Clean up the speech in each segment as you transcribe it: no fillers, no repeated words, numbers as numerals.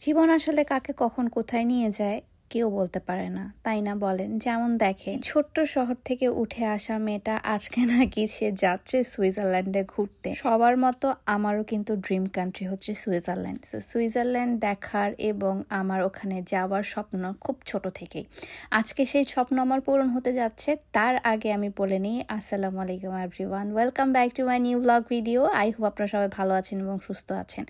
জীবন আসলে কাকে কখন কোথায় নিয়ে যায় কেউ বলতে পারে না, তাই না বলেন? যেমন দেখেন, ছোট্ট শহর থেকে উঠে আসা মেয়েটা আজকে নাকি সে যাচ্ছে সুইজারল্যান্ডে ঘুরতে। সবার মতো আমারও কিন্তু ড্রিম কান্ট্রি হচ্ছে সুইজারল্যান্ড। সো সুইজারল্যান্ড দেখার এবং আমার ওখানে যাওয়ার স্বপ্ন খুব ছোট থেকেই। আজকে সেই স্বপ্ন আমার পূরণ হতে যাচ্ছে। তার আগে আমি বলে নিই, আসসালামু আলাইকুম everyone, welcome back to my new blog video. I hope আপনারা সবাই ভালো আছেন এবং সুস্থ আছেন।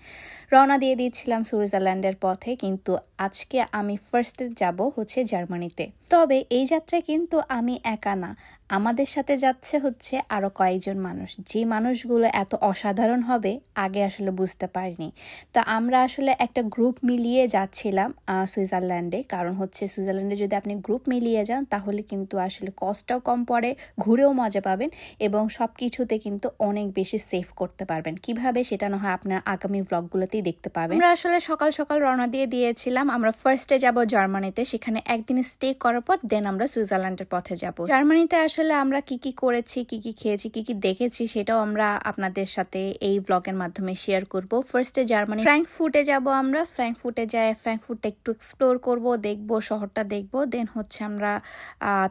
রওনা দিয়ে দিচ্ছিলাম সুইজারল্যান্ডের পথে, কিন্তু আজকে আমি ফার্স্টে যাব হচ্ছে জার্মানিতে। তবে এই যাত্রায় কিন্তু আমি একা না, আমাদের সাথে যাচ্ছে হচ্ছে আরো কয়েকজন মানুষ। যে মানুষগুলো এত অসাধারণ হবে আগে আসলে বুঝতে পারিনি। তো আমরা আসলে একটা গ্রুপ মিলিয়ে যাচ্ছিলাম সুইজারল্যান্ডে। কারণ হচ্ছে সুইজারল্যান্ডে যদি আপনি গ্রুপ মিলিয়ে যান তাহলে কিন্তু আসলে কস্টটাও কম পড়ে, ঘুরেও মজা পাবেন এবং সব কিছুতে কিন্তু অনেক বেশি সেভ করতে পারবেন। কিভাবে সেটা না হয় আপনার আগামী ব্লগগুলোতেই দেখতে পাবেন। আমরা আসলে সকাল সকাল রওনা দিয়ে দিয়েছিলাম। আমরা ফার্স্টে যাব জার্মানিতে, সেখানে একদিন স্টে করার পর দেন আমরা সুইজারল্যান্ডের পথে যাব। জার্মানিতে আসলে আমরা কি কি করেছি, কি কি খেয়েছি, কি কি দেখেছি সেটাও আমরা আপনাদের সাথে এই ব্লগের মাধ্যমে শেয়ার করব। ফার্স্টে জার্মানি ফ্র্যাঙ্কফুর্টে যাব। আমরা ফ্র্যাঙ্কফুর্টে যাই, ফ্র্যাঙ্কফুর্টে একটু এক্সপ্লোর করব, দেখব, শহরটা দেখব। দেন হচ্ছে আমরা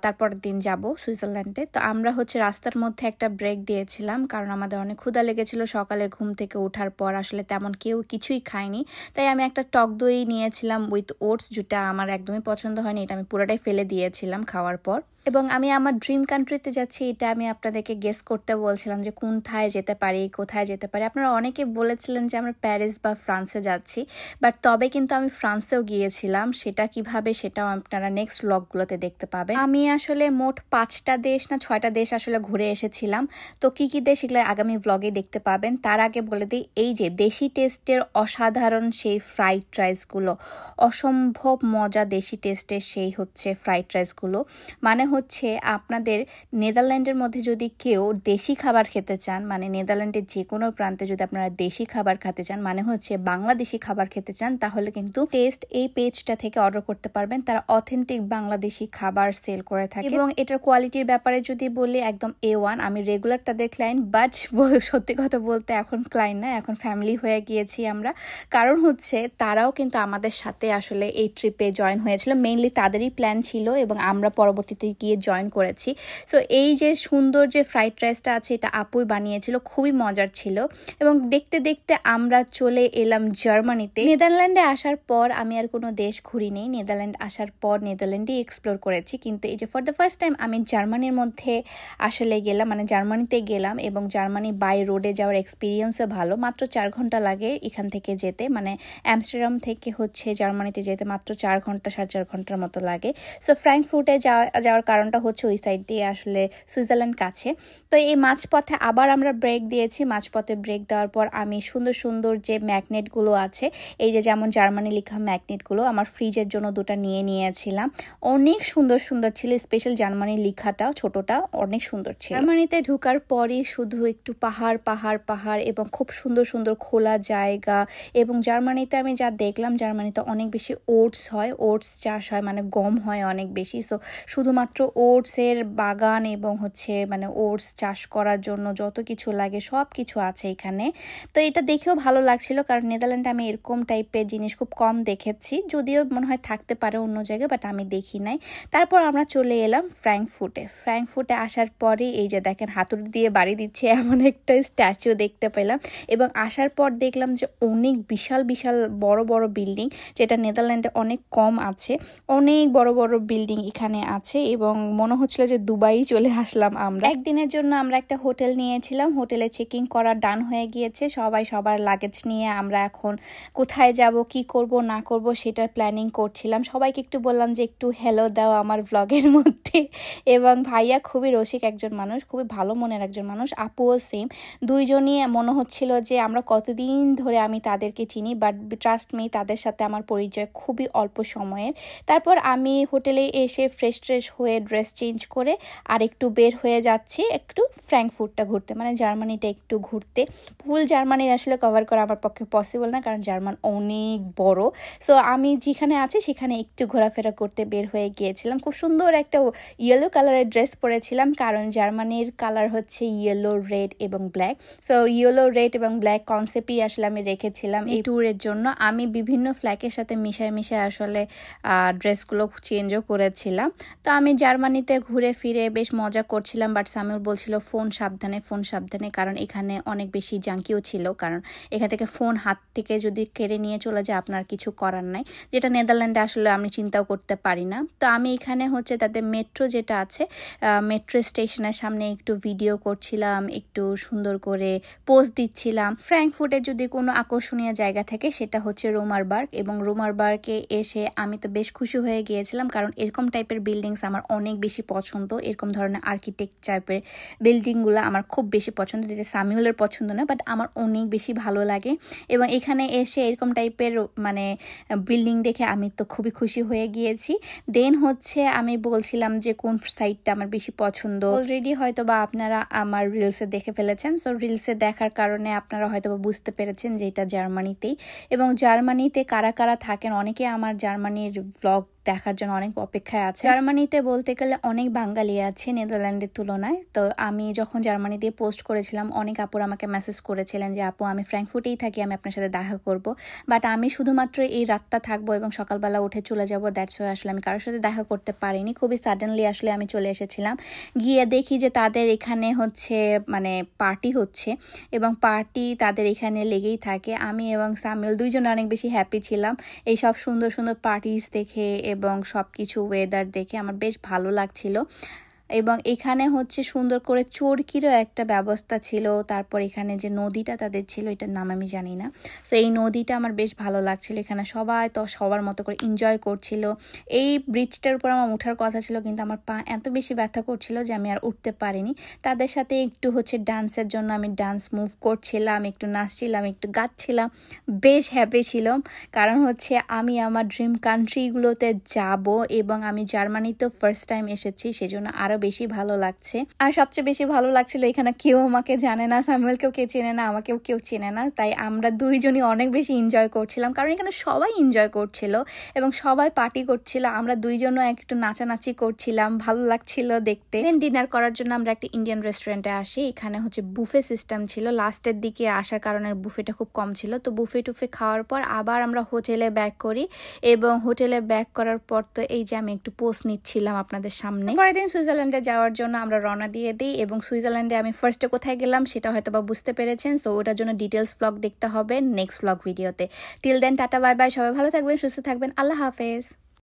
তারপরের দিন যাব সুইজারল্যান্ডে। তো আমরা হচ্ছে রাস্তার মধ্যে একটা ব্রেক দিয়েছিলাম, কারণ আমাদের অনেক ক্ষুধা লেগেছিল। সকালে ঘুম থেকে ওঠার পর আসলে তেমন কেউ কিছুই খায়নি, তাই আমি একটা টক দই নিয়েছিলাম উইথ ওটস, যেটা আমার একদমই পছন্দ হয়নি। এটা আমি পুরোটাই ফেলে দিয়েছিলাম খাওয়ার পর। এবং আমি আমার ড্রিম কান্ট্রিতে যাচ্ছি, এটা আমি আপনাদেরকে গেস করতে বলছিলাম যে কোথায় যেতে পারি, কোথায় যেতে পারি। আপনারা অনেকে বলেছিলেন যে আমরা প্যারিস বা ফ্রান্সে যাচ্ছি, বাট তবে কিন্তু আমি ফ্রান্সেও গিয়েছিলাম। সেটা কিভাবে সেটাও আপনারা নেক্সট ব্লগগুলোতে দেখতে পাবেন। আমি আসলে মোট 5টা দেশ না 6টা দেশ আসলে ঘুরে এসেছিলাম। তো কি কি দেশ এগুলো আগামী ব্লগে দেখতে পাবেন। তার আগে বলে দিই, এই যে দেশি টেস্টের অসাধারণ সেই ফ্রাইড রাইসগুলো, অসম্ভব মজা দেশি টেস্টের সেই হচ্ছে ফ্রাইড রাইসগুলো। মানে হচ্ছে আপনাদের নেদারল্যান্ডের মধ্যে যদি কেউ দেশি খাবার খেতে চান, মানে নেদারল্যান্ডের যে কোনো প্রান্তে যদি আপনারা দেশি খাবার খেতে চান, মানে হচ্ছে বাংলাদেশি খাবার খেতে চান, তাহলে কিন্তু টেস্ট এই পেজটা থেকে অর্ডার করতে পারবেন। তারা অথেন্টিক বাংলাদেশি খাবার সেল করে থাকে এবং এটার কোয়ালিটির ব্যাপারে যদি বলি একদম A1। আমি রেগুলার তাদের ক্লায়েন্ট, বাট সত্যি কথা বলতে এখন ক্লায়েন্ট না, এখন ফ্যামিলি হয়ে গিয়েছি আমরা। কারণ হচ্ছে তারাও কিন্তু আমাদের সাথে আসলে এই ট্রিপে জয়েন হয়েছিল। মেইনলি তাদেরই প্ল্যান ছিল এবং আমরা পরবর্তীতে গিয়ে জয়েন করেছি। সো এই যে সুন্দর যে ফ্রাইড রাইসটা আছে, এটা আপুই বানিয়েছিল, খুবই মজার ছিল। এবং দেখতে দেখতে আমরা চলে এলাম জার্মানিতে। নেদারল্যান্ডে আসার পর আমি আর কোনো দেশ ঘুরিনি। নেদারল্যান্ড আসার পর নেদারল্যান্ডই এক্সপ্লোর করেছি, কিন্তু এই যে ফর দ্য ফার্স্ট টাইম আমি জার্মানির মধ্যে আসলে গেলাম, মানে জার্মানিতে গেলাম। এবং জার্মানি বাই রোডে যাওয়ার এক্সপিরিয়েন্সও ভালো। মাত্র 4 ঘন্টা লাগে এখান থেকে যেতে, মানে অ্যামস্টারডাম থেকে হচ্ছে জার্মানিতে যেতে মাত্র 4 ঘন্টা 4.5 ঘন্টার মতো লাগে। সো ফ্র্যাঙ্কফুর্টে যাওয়ার কারণটা হচ্ছে ওই সাইড দিয়ে আসলে সুইজারল্যান্ড কাছে। তো এই মাঝপথে আবার আমরা ব্রেক দিয়েছি। মাঝপথে ব্রেক দেওয়ার পর আমি সুন্দর সুন্দর যে ম্যাগনেটগুলো আছে, এই যে যেমন জার্মানি লেখা ম্যাগনেটগুলো আমার ফ্রিজের জন্য 2টা নিয়েছিলাম। অনেক সুন্দর সুন্দর ছিল, স্পেশাল জার্মানি লেখাটা ছোটটা অনেক সুন্দর ছিল। জার্মানিতে ঢোকার পরই শুধু একটু পাহাড় পাহাড় পাহাড় এবং খুব সুন্দর সুন্দর খোলা জায়গা। এবং জার্মানিতে আমি যা দেখলাম, জার্মানিতে অনেক বেশি ওটস হয়, ওটস চাষ হয়, মানে গম হয় অনেক বেশি। সো শুধুমাত্র ওটসের বাগান এবং হচ্ছে মানে ওটস চাষ করার জন্য যত কিছু লাগে সব কিছু আছে এখানে। তো এটা দেখেও ভালো লাগছিল, কারণ নেদারল্যান্ডে আমি এরকম টাইপের জিনিস খুব কম দেখেছি, যদিও মনে হয় থাকতে পারে অন্য জায়গায়, বাট আমি দেখি নাই। তারপর আমরা চলে এলাম ফ্র্যাঙ্কফুর্টে আসার পরে এই যে দেখেন হাতুড়ি দিয়ে বাড়ি দিচ্ছে এমন একটা স্ট্যাচু দেখতে পেলাম। এবং আসার পর দেখলাম যে অনেক বিশাল বিশাল বড় বড় বিল্ডিং, যেটা নেদারল্যান্ডে অনেক কম আছে। অনেক বড় বড় বিল্ডিং এখানে আছে এবং মনে হচ্ছিল যে দুবাই চলে আসলাম আমরা। একদিনের জন্য আমরা একটা হোটেল নিয়েছিলাম, হোটেলে চেকিং করা ডান হয়ে গিয়েছে। সবাই সবার লাগেজ নিয়ে আমরা এখন কোথায় যাব, কি করব না করব সেটার প্ল্যানিং করছিলাম। সবাইকে একটু বললাম যে একটু হ্যালো দাও আমার ব্লগের মধ্যে। এবং ভাইয়া খুবই রসিক একজন মানুষ, খুবই ভালো মনের একজন মানুষ, আপুও সেম। দুইজনই মনে হচ্ছিল যে আমরা কতদিন ধরে আমি তাদেরকে চিনি, বাট ট্রাস্ট মি তাদের সাথে আমার পরিচয় খুবই অল্প সময়ের। তারপর আমি হোটেলে এসে ফ্রেশ হয়ে ড্রেস চেঞ্জ করে আর একটু বের হয়ে যাচ্ছি একটু ফ্র্যাঙ্কফুর্টটা ঘুরতে, মানে জার্মানিটা একটু ঘুরতে। ফুল জার্মানি আসলে কভার করা আমার পক্ষে পসিবল না, কারণ জার্মান অনেক বড়। সো আমি যেখানে আছি সেখানে একটু ঘোরাফেরা করতে বের হয়ে গিয়েছিলাম। খুব সুন্দর একটা ইয়েলো কালারের ড্রেস পরেছিলাম, কারণ জার্মানির কালার হচ্ছে ইয়েলো, রেড এবং ব্ল্যাক। সো ইয়েলো, রেড এবং ব্ল্যাক কনসেপ্টই আসলে আমি রেখেছিলাম এই ট্যুরের জন্য। আমি বিভিন্ন ফ্ল্যাগের সাথে মিশায় মিশায় আসলে ড্রেসগুলো চেঞ্জও করেছিলাম। তো আমি জার্মানিতে ঘুরে ফিরে বেশ মজা করছিলাম, বাট সামিউল বলছিল ফোন সাবধানে, ফোন সাবধানে, কারণ এখানে অনেক বেশি জাঙ্কিও ছিল, কারণ এখান থেকে ফোন হাত থেকে যদি কেড়ে নিয়ে চলে যায় আপনার কিছু করার নাই, যেটা নেদারল্যান্ডে আসলে আমি চিন্তাও করতে পারি না। তো আমি এখানে হচ্ছে তাদের মেট্রো যেটা আছে, মেট্রো স্টেশনের সামনে একটু ভিডিও করছিলাম, একটু সুন্দর করে পোস্ট দিচ্ছিলাম। ফ্র্যাঙ্কফুর্টে যদি কোনো আকর্ষণীয় জায়গা থাকে সেটা হচ্ছে রোমারবার্গ, এবং রোমারবার্গে এসে আমি তো বেশ খুশি হয়ে গিয়েছিলাম, কারণ এরকম টাইপের বিল্ডিংস আমার অনেক বেশি পছন্দ। এরকম ধরনের আর্কিটেক্ট টাইপের বিল্ডিংগুলো আমার খুব বেশি পছন্দ, যেটা সামিউলের পছন্দ না, বাট আমার অনেক বেশি ভালো লাগে। এবং এখানে এসে এরকম টাইপের মানে বিল্ডিং দেখে আমি তো খুবই খুশি হয়ে গিয়েছি। দেন হচ্ছে আমি বলছিলাম যে কোন সাইডটা আমার বেশি পছন্দ। অলরেডি হয়তো বা আপনারা আমার রিলসে দেখে ফেলেছেন, সো রিলসে দেখার কারণে আপনারা হয়তো বা বুঝতে পেরেছেন যে এটা জার্মানিতেই। এবং জার্মানিতে কারা কারা থাকেন, অনেকে আমার জার্মানির ব্লগ দেখার জন্য অনেক অপেক্ষায় আছে। জার্মানিতে বলতে গেলে অনেক বাঙালি আছে নেদারল্যান্ডের তুলনায়। তো আমি যখন জার্মানিতে পোস্ট করেছিলাম, অনেক আপুর আমাকে মেসেজ করেছিলেন যে আপু আমি ফ্র্যাঙ্কফুর্টেই থাকি, আমি আপনার সাথে দেখা করব, বাট আমি শুধুমাত্র এই রাতটা থাকবো এবং সকালবেলা উঠে চলে যাব। দ্যাটস ওয়াই আসলে আমি কারোর সাথে দেখা করতে পারিনি, খুবই সাডেনলি আসলে আমি চলে এসেছিলাম। গিয়ে দেখি যে তাদের এখানে হচ্ছে মানে পার্টি হচ্ছে, এবং পার্টি তাদের এখানে লেগেই থাকে। আমি এবং সামিউল দুইজনে অনেক বেশি হ্যাপি ছিলাম এই সব সুন্দর সুন্দর পার্টিস দেখে, এবং সব কিছু ওয়েদার দেখে আমার বেশ ভালো লাগছিল। এবং এখানে হচ্ছে সুন্দর করে চরকিরও একটা ব্যবস্থা ছিল। তারপর এখানে যে নদীটা তাদের ছিল, এটার নাম আমি জানি না। সো এই নদীটা আমার বেশ ভালো লাগছিল। এখানে সবাই তো সবার মতো করে এনজয় করছিল। এই ব্রিজটার উপর আমার ওঠার কথা ছিল, কিন্তু আমার পা এত বেশি ব্যথা করছিল যে আমি আর উঠতে পারিনি। তাদের সাথে একটু হচ্ছে ডান্সের জন্য আমি ডান্স মুভ করছিলাম, একটু নাচছিলাম, একটু গাচ্ছিলাম, বেশ হ্যাপি ছিলাম। কারণ হচ্ছে আমি আমার ড্রিম কান্ট্রিগুলোতে যাব, এবং আমি জার্মানিতেও ফার্স্ট টাইম এসেছি, সেজন্য আরও বেশি ভালো লাগছে। আর সবচেয়ে বেশি ভালো লাগছিল এখানে কেউ আমাকে জানে না, সামুয়েলকেও কেউ চেনে না, আমাকেও কেউ চেনে না, তাই আমরা দুইজনই অনেক বেশি এনজয় করছিলাম, কারণ এখানে সবাই এনজয় করছিল এবং সবাই পার্টি করছিল। আমরা দুইজনও একটু নাচানাচি করছিলাম, ভালো লাগছিল দেখতে। দেন ডিনার করার জন্য আমরা একটা ইন্ডিয়ান রেস্টুরেন্টে আসি। এখানে হচ্ছে বুফে সিস্টেম ছিল, লাস্টের দিকে আসার কারণে বুফেটা খুব কম ছিল। তো বুফে টুফে খাওয়ার পর আবার আমরা হোটেলে ব্যাক করি, এবং হোটেলে ব্যাক করার পর তো এই যে আমি একটু পোস্ট নিচ্ছিলাম আপনাদের সামনে। পরের দিন সুইজারল্যান্ডে যাওয়ার জন্য আমরা রওনা দিয়ে দিই, এবং সুইজারল্যান্ডে আমি ফার্স্টে কোথায় গেলাম সেটা হয়তো বা বুঝতে পেরেছেন। সো ওটার জন্য ডিটেলস ব্লগ দেখতে হবে নেক্সট ব্লগ ভিডিওতে। Till then tata, bye bye, সবাই ভালো থাকবেন, সুস্থ থাকবেন, আল্লাহ হাফেজ।